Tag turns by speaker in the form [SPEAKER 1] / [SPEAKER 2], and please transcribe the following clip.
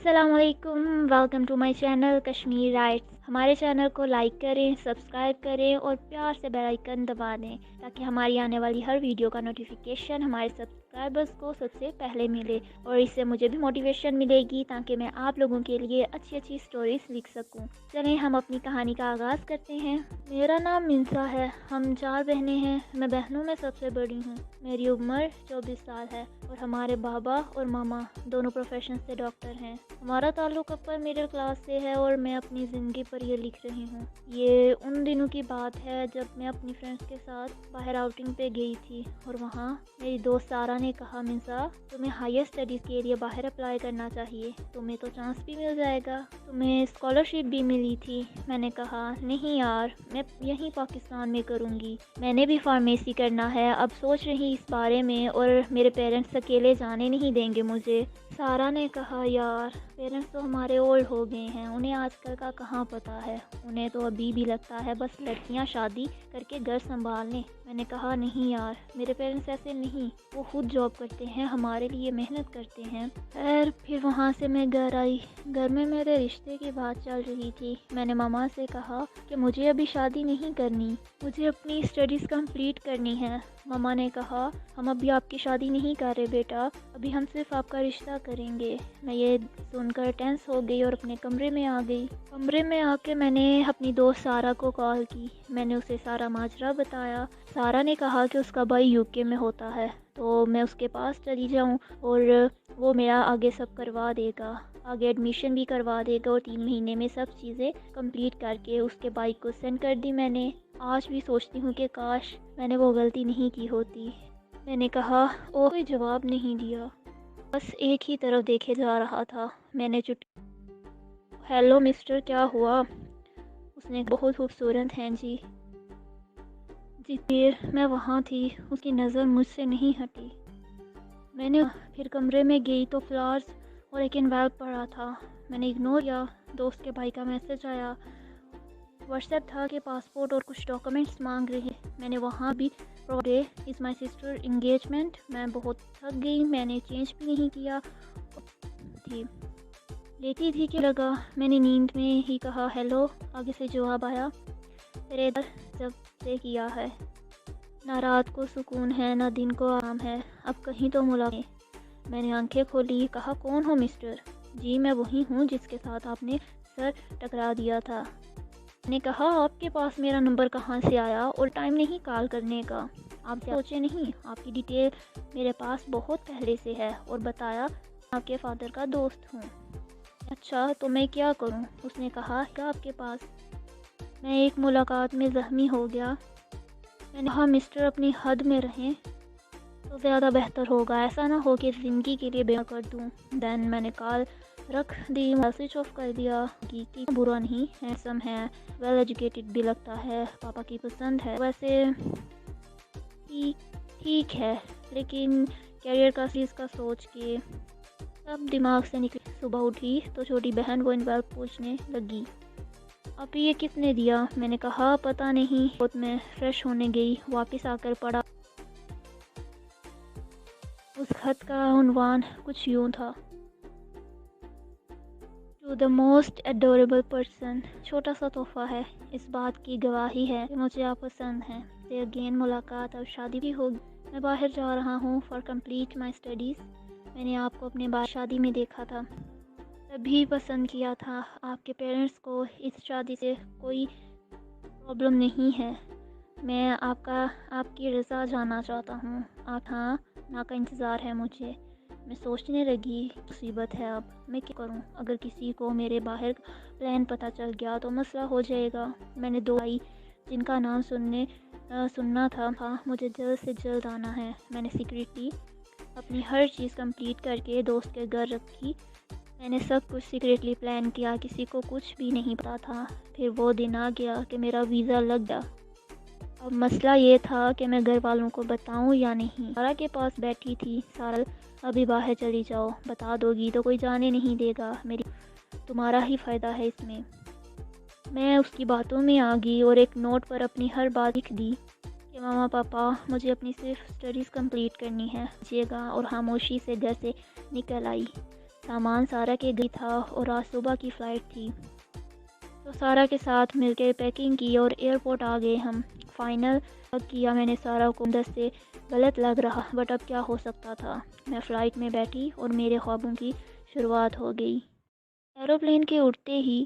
[SPEAKER 1] अस्सलाम वालेकुम, welcome to my channel Kashmir rights. हमारे चैनल को लाइक करें, सब्सक्राइब करें और प्यार से बेल आइकन दबा दें ताकि हमारी आने वाली हर वीडियो का नोटिफिकेशन हमारे सब्सक्राइबर्स को सबसे पहले मिले और इससे मुझे भी मोटिवेशन मिलेगी ताकि मैं आप लोगों के लिए अच्छी अच्छी स्टोरीज लिख सकूं। चलें हम अपनी कहानी का आगाज़ करते हैं। मेरा नाम मिंसा है। हम 4 बहनें हैं। मैं बहनों में सबसे बड़ी हूँ। मेरी उम्र 24 साल है और हमारे बाबा और मामा दोनों प्रोफेशन से डॉक्टर हैं। हमारा ताल्लुक अपर मिडिल क्लास से है और मैं अपनी ज़िंदगी पर ये लिख रही हूँ। ये उन दिनों की बात है जब मैं अपनी फ्रेंड्स के साथ बाहर आउटिंग पे गई थी और वहाँ मेरी दोस्त सारा ने कहा, मिंसा तुम्हें हायर स्टडीज़ के लिए बाहर अप्लाई करना चाहिए, तुम्हें तो चांस भी मिल जाएगा, तुम्हें स्कॉलरशिप भी मिली थी। मैंने कहा नहीं यार, मैं यहीं पाकिस्तान में करूँगी, मैंने भी फार्मेसी करना है। अब सोच रही इस बारे में और मेरे पेरेंट्स अकेले जाने नहीं देंगे मुझे। सारा ने कहा यार पेरेंट्स तो हमारे ओल्ड हो गए हैं, उन्हें आजकल का कहाँ पता है, उन्हें तो अभी भी लगता है बस लड़कियां शादी करके घर संभाल लें। मैंने कहा नहीं यार, मेरे पेरेंट्स ऐसे नहीं, वो खुद जॉब करते हैं, हमारे लिए मेहनत करते हैं। फिर वहाँ से मैं घर आई। घर में मेरे रिश्ते की बात चल रही थी। मैंने मामा से कहा कि मुझे अभी शादी नहीं करनी, मुझे अपनी स्टडीज़ कंप्लीट करनी है। मामा ने कहा हम अभी आपकी शादी नहीं कर रहे बेटा, अभी हम सिर्फ आपका रिश्ता करेंगे। मैं ये सुनकर टेंस हो गई और अपने कमरे में आ गई। कमरे में आके मैंने अपनी दोस्त सारा को कॉल की। मैंने उसे सारा माजरा बताया। सारा ने कहा कि उसका भाई यूके में होता है तो मैं उसके पास चली जाऊं और वो मेरा आगे सब करवा देगा, आगे एडमिशन भी करवा देगा और 3 महीने में सब चीज़ें कंप्लीट करके उसके बाइक को सेंड कर दी मैंने। आज भी सोचती हूँ कि काश मैंने वो गलती नहीं की होती। मैंने कहा ओ, कोई जवाब नहीं दिया, बस एक ही तरफ देखे जा रहा था। मैंने हेलो मिस्टर, क्या हुआ? उसने बहुत खूबसूरत हैं जी। जितनी देर मैं वहाँ थी उसकी नज़र मुझसे नहीं हटी। मैंने फिर कमरे में गई तो फ्लावर्स और एक एनवेलप पड़ा था। मैंने इग्नोर किया। दोस्त के भाई का मैसेज आया, व्हाट्सएप था कि पासपोर्ट और कुछ डॉक्यूमेंट्स मांग रहे। मैंने वहाँ भी day is my sister engagement. मैं बहुत थक गई, मैंने चेंज भी नहीं किया थी, लेटी थी कि लगा। मैंने नींद में ही कहा हेलो। आगे से जवाब आया, तेरे इधर जब से किया है, ना रात को सुकून है ना दिन को आराम है, अब कहीं तो मुलाकात। मैंने आंखें खोली। कहा कौन हो मिस्टर? जी मैं वही हूँ जिसके साथ आपने सर टकरा दिया था। मैंने कहा आपके पास मेरा नंबर कहाँ से आया और टाइम नहीं कॉल करने का? आप सोचे नहीं, आपकी डिटेल मेरे पास बहुत पहले से है और बताया आपके फादर का दोस्त हूँ। अच्छा तो मैं क्या करूँ? उसने कहा क्या आपके पास? मैं एक मुलाकात में ज़ख्मी हो गया। मैंने कहा मिस्टर अपनी हद में रहें तो ज़्यादा बेहतर होगा, ऐसा ना हो कि ज़िंदगी के लिए बेकार कर दूँ। देन मैंने कॉल रख दी, स्विच ऑफ कर दिया। कि बुरा नहीं, हैंडसम है, वेल एजुकेटेड भी लगता है, पापा की पसंद है, वैसे ठीक है, लेकिन कैरियर का चीज़ का सोच के सब दिमाग से निकले। सुबह उठी तो छोटी बहन वो एनवेलप पूछने लगी, अब ये किसने दिया? मैंने कहा पता नहीं। खुद मैं फ्रेश होने गई, वापस आकर पढ़ा। उस खत का उन्वान कुछ यूँ था, to the most adorable person. छोटा सा तोहफा है, इस बात की गवाही है कि मुझे आप पसंद हैं। से अगेन मुलाकात, अब शादी भी होगी। मैं बाहर जा रहा हूँ फॉर कंप्लीट माई स्टडीज़। मैंने आपको अपने बाद शादी में देखा था, तभी पसंद किया था। आपके पेरेंट्स को इस शादी से कोई प्रॉब्लम नहीं है। मैं आपकी रज़ा जानना चाहता हूँ। आप हाँ ना का इंतज़ार है मुझे। मैं सोचने लगी मुसीबत है, अब मैं क्या करूँ? अगर किसी को मेरे बाहर प्लान पता चल गया तो मसला हो जाएगा। मैंने 2 भाई जिनका नाम सुनना था। हाँ मुझे जल्द से जल्द आना है। मैंने सीक्रेटली अपनी हर चीज़ कंप्लीट करके दोस्त के घर रखी। मैंने सब कुछ सीक्रेटली प्लान किया, किसी को कुछ भी नहीं पता था। फिर वो दिन आ गया कि मेरा वीज़ा लग गया। अब मसला ये था कि मैं घर वालों को बताऊं या नहीं। सारा के पास बैठी थी। सारा अभी बाहर चली जाओ, बता दोगी तो कोई जाने नहीं देगा, तुम्हारा ही फ़ायदा है इसमें। मैं उसकी बातों में आ गई और एक नोट पर अपनी हर बात लिख दी कि मामा पापा मुझे अपनी सिर्फ स्टडीज़ कंप्लीट करनी है, जिएगा। और खामोशी से घर से निकल आई। سامان سارا کے گئی تھا اور آج صبح کی فلائٹ تھی، تو سارا کے ساتھ مل کے پیکنگ کی اور ایئرپورٹ آ گئے ہم۔ فائنل کیا میں نے سارا کو، اندر سے غلط لگ رہا بٹ اب کیا ہو سکتا تھا۔ میں فلائٹ میں بیٹھی اور میرے خوابوں کی شروعات ہو گئی۔ ایروپلین کے اڑتے ہی